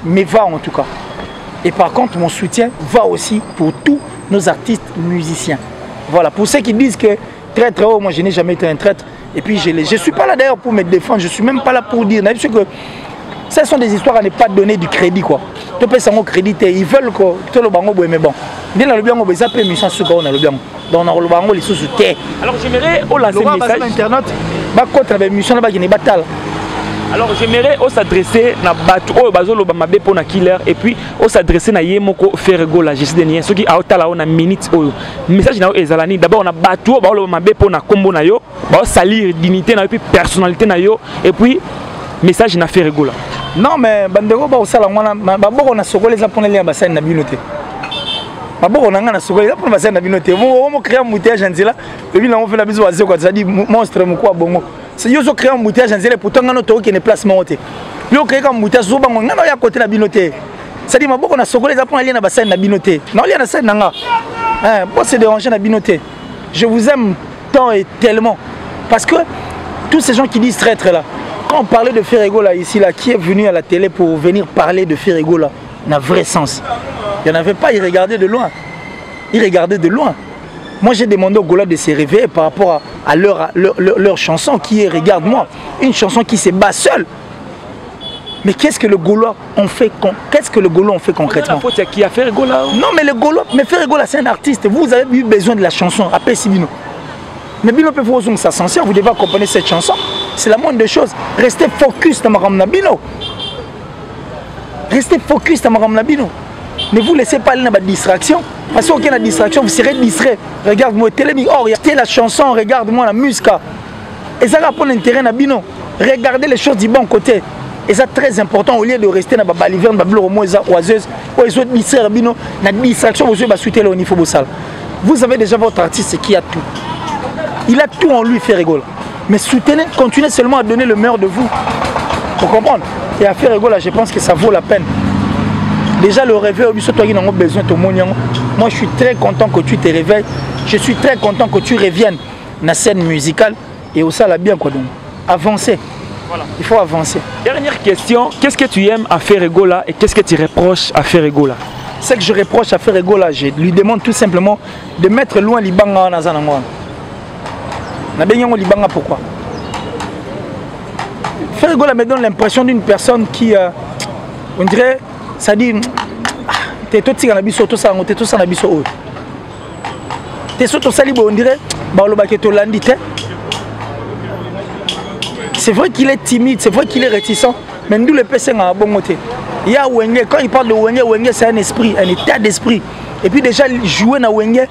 me va en tout cas. Et par contre, mon soutien va aussi pour tous nos artistes musiciens. Voilà, pour ceux qui disent que très très haut, moi je n'ai jamais été un traître. Et puis je ne suis pas là d'ailleurs pour me défendre, je ne suis même pas là pour dire. Que Ce sont des histoires à ne pas donner du crédit quoi. Tu peux sans crédit, ils veulent que tu le bango mais bon. Bien le bien on va zapper mission sur on a le bien. Donc on a le bango les sous terre. Alors j'aimerais au lancer un message internet ba contre la mission là ba qui n'est batal. Alors j'aimerais s'adresser na batu o bazolo ba mabe pona killer et puis s'adresser na yemoko Ferego la gestion dernier ceux qui a otala on a minute o message na ezalani d'abord on a batu ba lo mabe pona kombo na yo ba salir dignité na et puis personnalité na yo et puis message na Ferego là. Non mais bandeko ba osala ngwana ba boko na sokole za pona lia basani na binote. Ba boko na ngana sokole za pona basani na binote. Mo créer mutage nzela et puis là on fait la biso azeko ça dit monstre mko bongo. C'est yo créer un mutage nzela pourtant ngana to qui ne place monter. Yo créer un mutage zo bango ngana ya côté na binote. Ça dit ma boko na sokole za pona lia na basani na binote. Non lia na scène nanga. Bon c'est déranger na binote. Je vous aime tant et tellement parce que tous ces gens qui disent traître là. Quand on parlait de Ferego là ici là, qui est venu à la télé pour venir parler de Ferego là, n'a vrai sens. Il n'y en avait pas, il regardait de loin. Il regardait de loin. Moi j'ai demandé aux Gaulois de se réveiller par rapport à leur chanson qui est Regarde-moi, une chanson qui se bat seule. Mais qu'est-ce que le Gaulois ont fait concrètement? Qui a fait Ferego là? Non mais le Gaulois, mais Ferego là c'est un artiste. Vous avez eu besoin de la chanson, appelez Sibino. Mais Bino peut vous sa censure, vous devez accompagner cette chanson. C'est la moindre des choses. Restez focus dans Maram Bino. Restez focus dans Maram Bino. Ne vous laissez pas aller dans la distraction. Parce qu'il y a une distraction, vous serez distrait. Regarde-moi, télémi. Oh, regardez la chanson, regarde-moi la musique. Et ça va prendre intérêt dans Bino. Regardez les choses du bon côté. Et c'est très important au lieu de rester dans la baliverne, dans la oiseuse, ou les autres distraire Bino. La distraction, vous devez soutenir au niveau bossal. Vous avez déjà votre artiste qui a tout. Il a tout en lui, Ferego. Mais soutenez, continuez seulement à donner le meilleur de vous. Pour comprendre. Et à Ferego, là, je pense que ça vaut la peine. Déjà, le réveil, toi qui n'as pas besoin de moi, je suis très content que tu te réveilles. Je suis très content que tu reviennes dans la scène musicale. Et aussi, là, bien quoi donc. Avancer. Voilà. Il faut avancer. Dernière question. Qu'est-ce que tu aimes à Ferego là et qu'est-ce que tu reproches à Ferego là? Ce que je reproche à Ferego là, je lui demande tout simplement de mettre loin Libanga dans un endroit. Pourquoi? Ferego me donne l'impression d'une personne qui, on dirait, ça dit, t'es tout ça, t'es tout ça, on dirait, c'est vrai qu'il est timide, c'est vrai qu'il est réticent, mais nous le PC à bon côté. Il y a Wenge, quand il parle de Wenge, c'est un esprit, un état d'esprit. Et puis déjà jouer dans Wenge,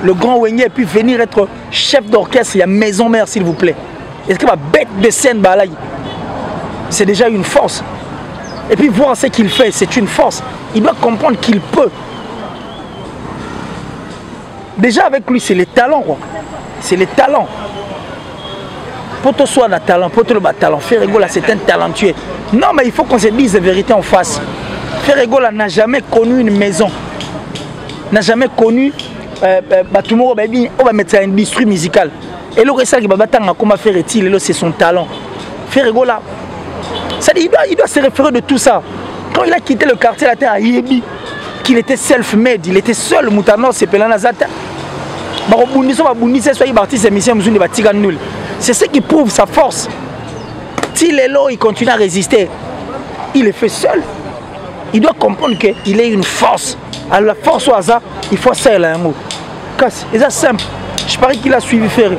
le grand Wenge, et puis venir être chef d'orchestre, il y a maison mère s'il vous plaît. Est-ce que ma bête de scène, c'est déjà une force. Et puis voir ce qu'il fait, c'est une force. Il doit comprendre qu'il peut. Déjà avec lui, c'est les talents quoi. C'est les talents. Pour toi, soit un talent, pour toi, le talent. Ferego là, c'est un talentueux. Non, mais il faut qu'on se dise la vérité en face. Ferego là n'a jamais connu une maison. N'a jamais connu on va mettre une industrie musicale. Et le reste qui va battre comment faire est-il, c'est son talent. Ferego là, ça dit, il doit se référer de tout ça. Quand il a quitté le quartier la terre à Yebi, qu'il était self-made, il était seul, Moutano, c'est Pelanazata. C'est ce qui prouve sa force. S'il est là, il continue à résister. Il est fait seul. Il doit comprendre qu'il est une force. Alors la force au hasard, il faut ça là un mot. Et c'est simple. Je parie qu'il a suivi Ferry.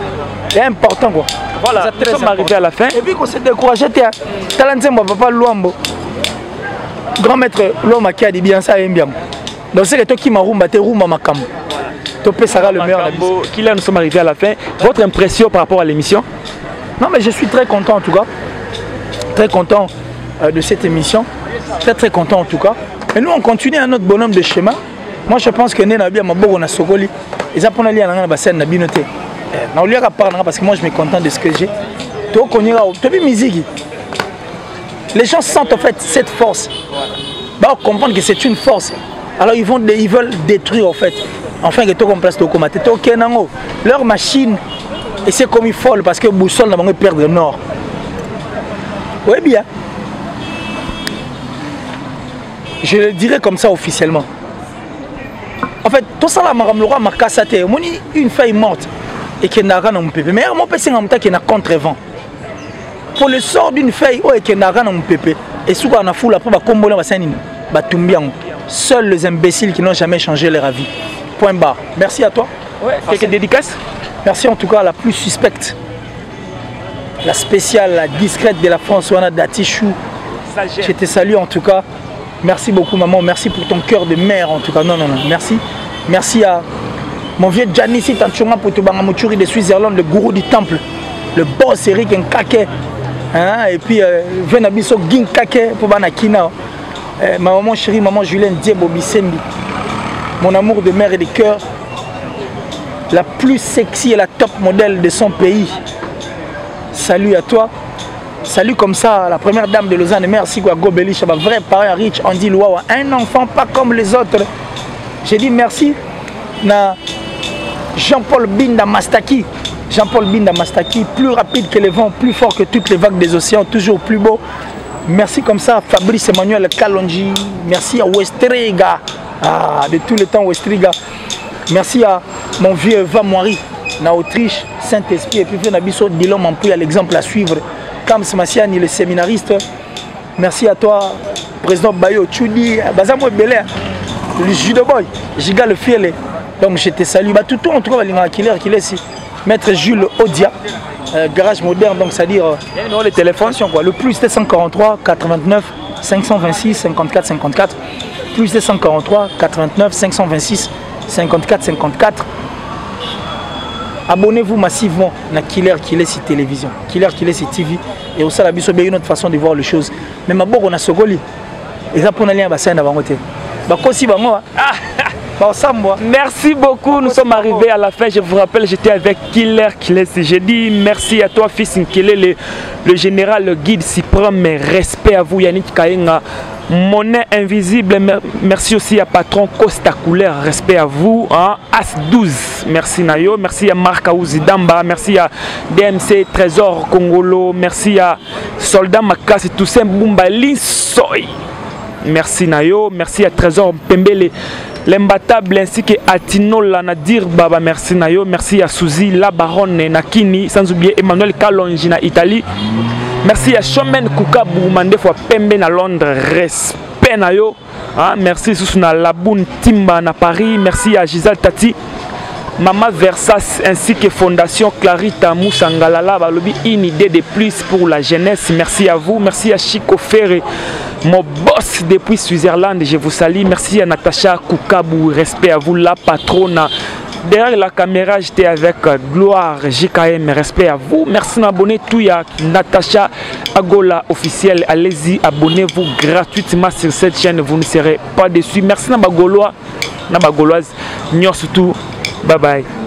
C'est important quoi. Voilà, nous sommes arrivés à la fin. Et puis qu'on s'est découragé, papa Luambo. Grand maître l'homme qui a dit bien ça et bien. Donc c'est que toi qui m'a roumba, t'es roumba ma cam. Topé sera le meilleur. Nous sommes arrivés à la fin. Votre impression par rapport à l'émission? Non mais je suis très content en tout cas. Très content de cette émission. Très content en tout cas. Et nous on continue à notre bonhomme de schéma. Moi je pense que Nena bien ma bogo na sokoli. Et ça pour aller à la scène na binoté. Na lieu à parler parce que moi je me contente de ce que j'ai. Toi connais tu as musique. Les gens sentent en fait cette force. Bah comprendre que c'est une force. Alors ils veulent détruire en fait. Enfin que toi comme place de commater. Leur machine et c'est comme il faut parce que boussole n'a pas perdre le nord. Oui bien. Je le dirais comme ça officiellement. En fait, tout ça là, ma cassate, une feuille morte et qui n'a rien à mon pépé. Mais mon pépé, c'est un qui n'a contre-vent. Pour le sort d'une feuille, qui n'a rien à mon pépé. Et souvent on a foule après Bakombola Basanini, Batumbiang. Seuls les imbéciles qui n'ont jamais changé leur avis. Point barre. Merci à toi. Ouais, quelques dédicaces. Merci en tout cas à la plus suspecte, la spéciale, la discrète de la France, Wana Datichou. Je te salue en tout cas. Merci beaucoup maman, merci pour ton cœur de mère en tout cas. Non, merci. Merci à mon vieux Janissi Tanchonga pour Tobangamouturi de Suisse-Irlande, le gourou du temple, le boss Eric Nkake. Hein? Et puis, Venabiso Ginkake pour Banakina. Ma maman chérie, maman Julien Diebo Bisembi. Mon amour de mère et de cœur. La plus sexy et la top modèle de son pays. Salut à toi. Salut comme ça, la première dame de Lausanne. Merci quoi, Gobelich, ma vrai parent riche, Andy Louawa. Un enfant pas comme les autres. J'ai dit merci à Jean-Paul Binda Mastaki. Jean-Paul Binda Mastaki, plus rapide que les vents, plus fort que toutes les vagues des océans, toujours plus beau. Merci comme ça, Fabrice Emmanuel Kalonji. Merci à Westriga, de tout le temps Westriga. Merci à mon vieux Eva Moiri, en Autriche, Saint-Esprit, et puis Nabiso Dilon Mampoui à l'exemple à suivre. Kams Massiani, le séminariste. Merci à toi, président Bayo Tchoudi, Bazamo Belé, le judo boy, Giga le fiel. Donc je te salue. Tout en tout cas, il est ici. Maître Jules Odia, garage moderne, donc c'est-à-dire le téléphone, quoi. Le plus 743 89 526 54 54. Plus 743 89 526 54 54. Abonnez-vous massivement à Killer sur télévision, Killer sur TV. Et aussi, la biso une autre façon de voir les choses. Mais ma on a ce goli. Et ça pour aller à bassin avant côté. Merci beaucoup, nous sommes arrivés à la fin. Je vous rappelle, j'étais avec Killer. J'ai dit merci à toi, fils Nkele, le général, le guide suprême. Respect à vous, Yannick Kayenga. Monnaie invisible, merci aussi à patron Costa Couleur, respect à vous, hein? As 12, merci Nayo, merci à Marc Aouzidamba, merci à DMC Trésor Congolo, merci à Soldat Makasi Toussaint Bumba Linsoy, merci Nayo, merci à Trésor Pembele, l'imbattable ainsi que Atino Lanadir Baba, merci Nayo, merci à Suzy La Baronne Nakini, sans oublier Emmanuel Kalonji na Italie. Merci à Chomen Koukabou Mandefwa Pembe na Londres, respect na yo. Ah, merci Sousuna Laboun Timba na Paris, merci à Gisèle Tati, Mama Versas ainsi que Fondation Clarita Moussangalala, balobi une idée de plus pour la jeunesse. Merci à vous, merci à Chico Ferre, mon boss depuis Suisse-Irlande, je vous salue. Merci à Natacha Koukabou, respect à vous, la patronne. Derrière la caméra, j'étais avec Gloire JKM, respect à vous. Merci d'abonner tout à Natacha Agola officiel. Allez-y, abonnez-vous gratuitement sur cette chaîne, vous ne serez pas déçus. Merci à Bagolois, Bagoloise, surtout. Bye bye.